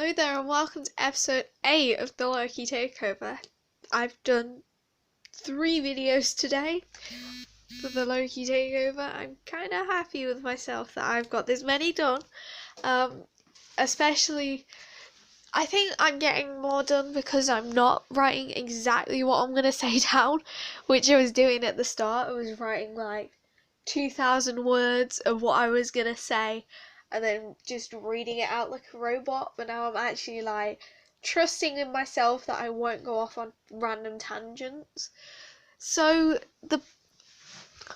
Hello there and welcome to episode 8 of the Loki Takeover. I've done 3 videos today for the Loki Takeover. I'm kind of happy with myself that I've got this many done. Especially, I think I'm getting more done because I'm not writing exactly what I'm going to say down, which I was doing at the start. I was writing like 2,000 words of what I was going to say, and then just reading it out like a robot. But now I'm actually like trusting in myself that I won't go off on random tangents. So the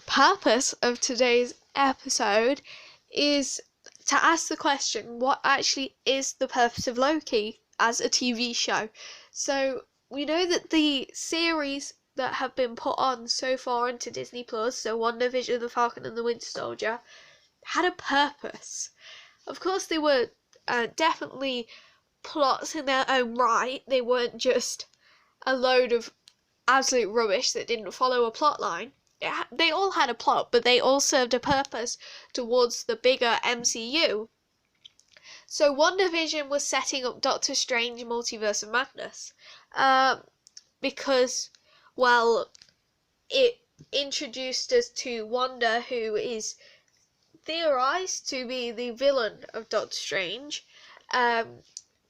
purpose of today's episode is to ask the question, what actually is the purpose of Loki as a TV show? So we know that the series that have been put on so far into Disney Plus, so WandaVision, The Falcon and the Winter Soldier, had a purpose. Of course, they were definitely plots in their own right. They weren't just a load of absolute rubbish that didn't follow a plot line. They all had a plot, but they all served a purpose towards the bigger MCU. So WandaVision was setting up Doctor Strange Multiverse of Madness, because, well, it introduced us to Wanda, who is theorized to be the villain of Doctor Strange,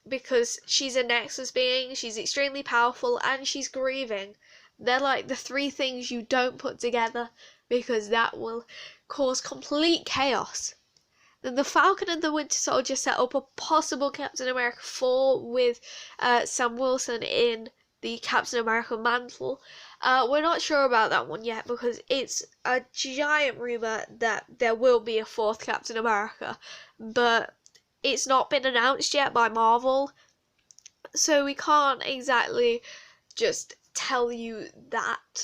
because she's a Nexus being, she's extremely powerful, and she's grieving. They're like the 3 things you don't put together, because that will cause complete chaos. Then the Falcon and the Winter Soldier set up a possible Captain America 4 with Sam Wilson in the Captain America mantle. We're not sure about that one yet because it's a giant rumour that there will be a 4th Captain America, but it's not been announced yet by Marvel, so we can't exactly just tell you that.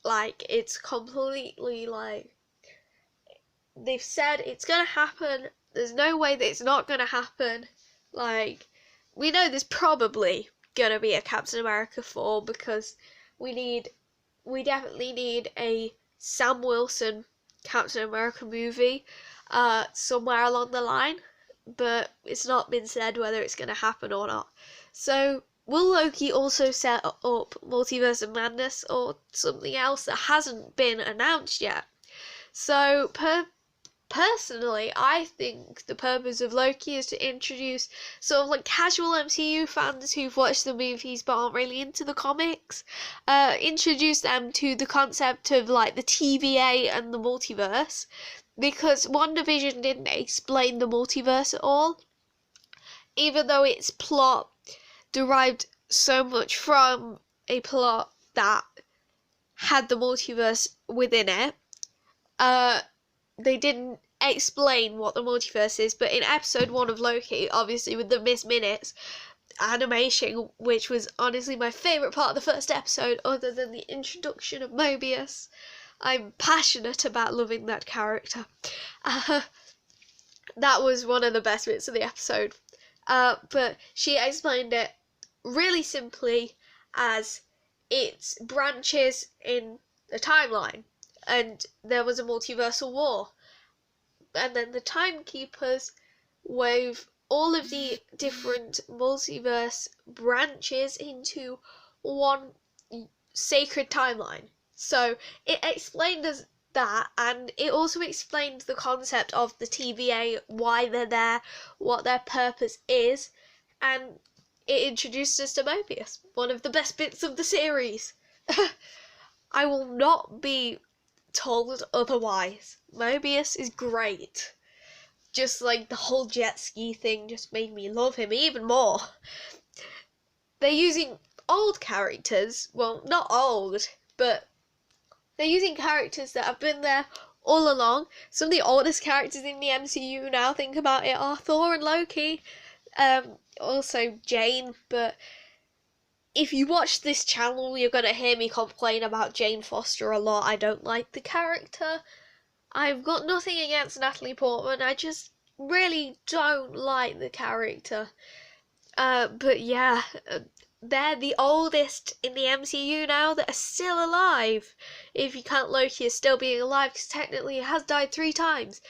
Like, it's completely like, they've said it's gonna happen, there's no way that it's not gonna happen. Like, we know there's probably gonna be a Captain America 4 because we definitely need a Sam Wilson Captain America movie somewhere along the line, but it's not been said whether it's gonna happen or not. So will Loki also set up Multiverse of Madness or something else that hasn't been announced yet? So personally, I think the purpose of Loki is to introduce sort of like casual MCU fans who've watched the movies but aren't really into the comics, introduce them to the concept of like the TVA and the multiverse, because WandaVision didn't explain the multiverse at all, even though its plot derived so much from a plot that had the multiverse within it. They didn't explain what the multiverse is, but in episode 1 of Loki, obviously with the Miss Minutes animation, which was honestly my favourite part of the first episode other than the introduction of Mobius, I'm passionate about loving that character. That was one of the best bits of the episode. But she explained it really simply as it's branches in a timeline, and there was a multiversal war, and then the timekeepers wove all of the different multiverse branches into one sacred timeline. So it explained us that, and it also explained the concept of the TVA, why they're there, what their purpose is, and it introduced us to Mobius, one of the best bits of the series. I will not be told otherwise. Mobius is great. Just like the whole jet ski thing just made me love him even more. They're using old characters, well, not old, but they're using characters that have been there all along. Some of the oldest characters in the MCU now, think about it, are Thor and Loki, also Jane, but if you watch this channel, you're going to hear me complain about Jane Foster a lot. I don't like the character. I've got nothing against Natalie Portman, I just really don't like the character. But yeah, they're the oldest in the MCU now that are still alive. If you count Loki as still being alive, because technically he has died 3 times.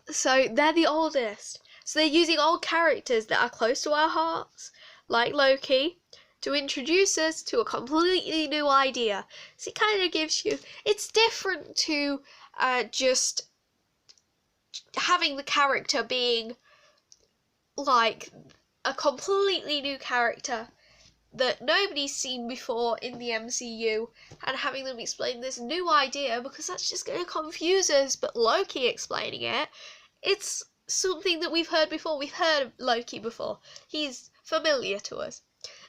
So they're the oldest. So they're using old characters that are close to our hearts, like Loki, to introduce us to a completely new idea. So it kind of gives you, it's different to just having the character being like a completely new character that nobody's seen before in the MCU, and having them explain this new idea, because that's just going to confuse us. But Loki explaining it, it's something that we've heard before. We've heard of Loki before. He's familiar to us.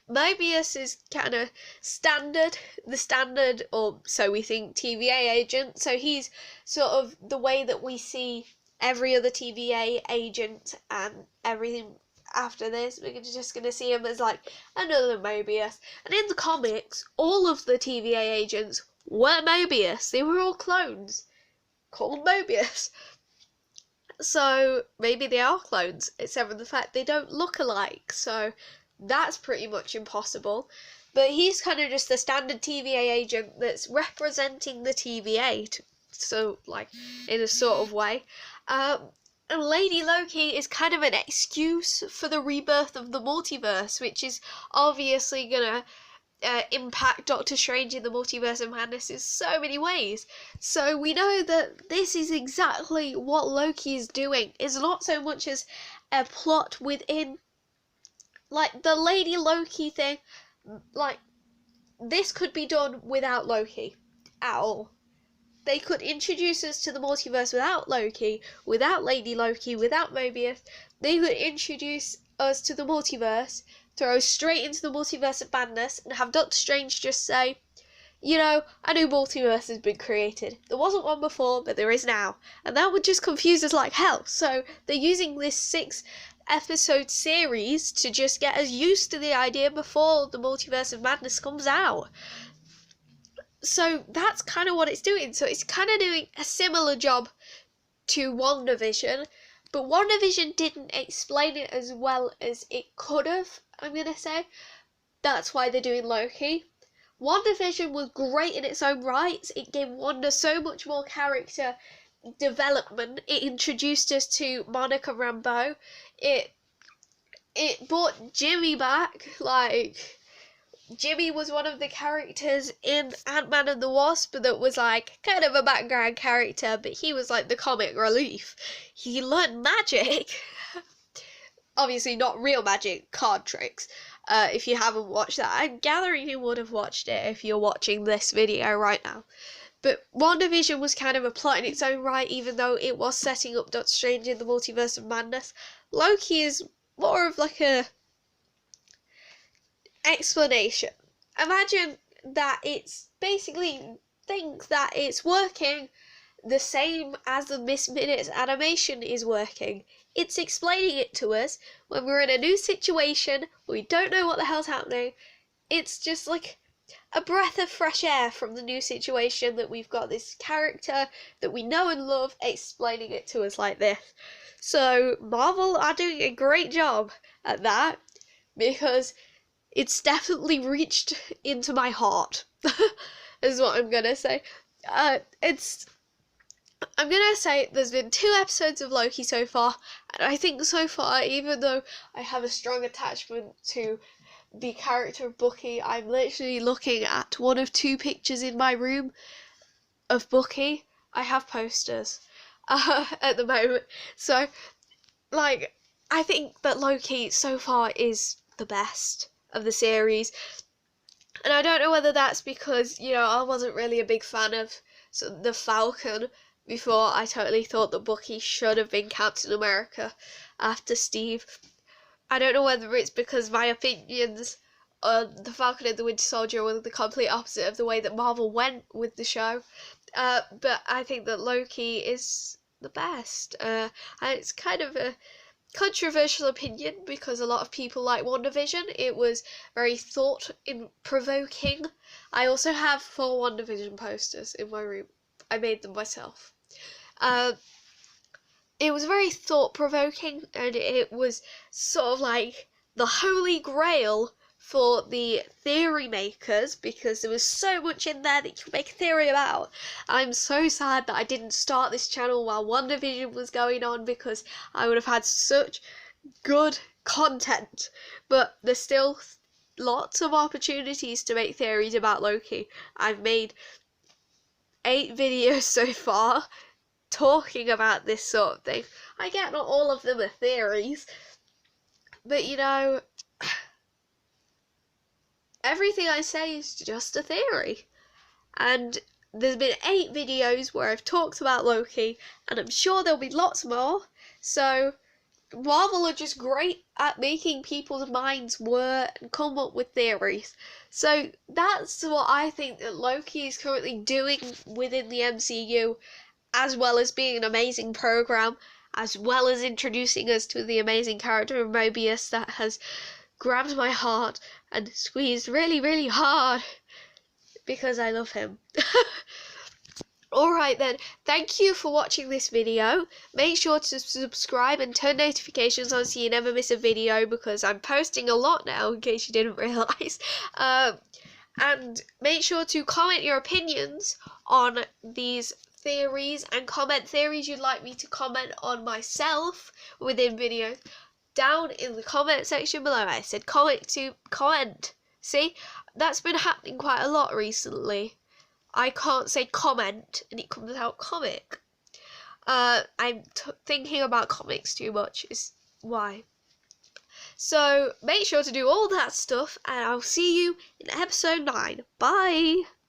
Mobius is kind of the standard, or so we think, TVA agent. So he's sort of the way that we see every other TVA agent, and everything after this, we're just going to see him as like another Mobius. And in the comics, all of the TVA agents were Mobius. They were all clones called Mobius. So maybe they are clones, except for the fact they don't look alike. So that's pretty much impossible. But he's kind of just the standard TVA agent that's representing the TVA, so like in a sort of way. And Lady Loki is kind of an excuse for the rebirth of the multiverse, which is obviously gonna impact Doctor Strange in the Multiverse of Madness in so many ways. So we know that this is exactly what Loki is doing. It's not so much as a plot within, like, the Lady Loki thing. Like, this could be done without Loki at all. They could introduce us to the multiverse without Loki, without Lady Loki, without Mobius. They could introduce us to the multiverse, throw us straight into the Multiverse of Madness, and have Doctor Strange just say, you know, a new multiverse has been created. There wasn't one before, but there is now. And that would just confuse us like hell. So they're using this 6-episode series to just get us used to the idea before the Multiverse of Madness comes out. So that's kind of what it's doing. So it's kind of doing a similar job to WandaVision, but WandaVision didn't explain it as well as it could have, I'm going to say. That's why they're doing Loki. WandaVision was great in its own rights. It gave Wanda so much more character development. It introduced us to Monica Rambeau. It brought Jimmy back, like... Jimmy was one of the characters in Ant-Man and the Wasp that was like kind of a background character, but he was like the comic relief. He learned magic. Obviously not real magic, card tricks. If you haven't watched that, I'm gathering you would have watched it if you're watching this video right now. But WandaVision was kind of a plot in its own right, even though it was setting up Doctor Strange in the Multiverse of Madness. Loki is more of like a explanation. Imagine that it's basically think that it's working the same as the Miss Minutes animation is working. It's explaining it to us when we're in a new situation, we don't know what the hell's happening. It's just like a breath of fresh air from the new situation that we've got this character that we know and love explaining it to us like this. So Marvel are doing a great job at that, because it's definitely reached into my heart, is what I'm gonna say. I'm gonna say there's been 2 episodes of Loki so far, and I think so far, even though I have a strong attachment to the character of Bucky, I'm literally looking at one of 2 pictures in my room of Bucky. I have posters at the moment. So, like, I think that Loki so far is the best of the series, and I don't know whether that's because, you know, I wasn't really a big fan of the Falcon before. I totally thought that Bucky should have been Captain America after Steve. I don't know whether it's because my opinions on the Falcon and the Winter Soldier were the complete opposite of the way that Marvel went with the show, but I think that Loki is the best, and it's kind of a controversial opinion because a lot of people like WandaVision. It was very thought-provoking. I also have 4 WandaVision posters in my room. I made them myself. It was very thought-provoking, and it was sort of like the holy grail for the theory makers, because there was so much in there that you could make a theory about. I'm so sad that I didn't start this channel while WandaVision was going on, because I would have had such good content, but there's still lots of opportunities to make theories about Loki. I've made 8 videos so far talking about this sort of thing. I get not all of them are theories, but you know, everything I say is just a theory. And there's been 8 videos where I've talked about Loki, and I'm sure there'll be lots more. So Marvel are just great at making people's minds work and come up with theories. So that's what I think that Loki is currently doing within the MCU, as well as being an amazing program, as well as introducing us to the amazing character of Mobius that has grabbed my heart and squeezed really, really hard because I love him. Alright then, thank you for watching this video. Make sure to subscribe and turn notifications on so you never miss a video, because I'm posting a lot now in case you didn't realise. And make sure to comment your opinions on these theories, and comment theories you'd like me to comment on myself within videos down in the comment section below. I said comment. See, that's been happening quite a lot recently. I can't say comment and it comes out comic. I'm thinking about comics too much is why. So make sure to do all that stuff, and I'll see you in episode 9. Bye!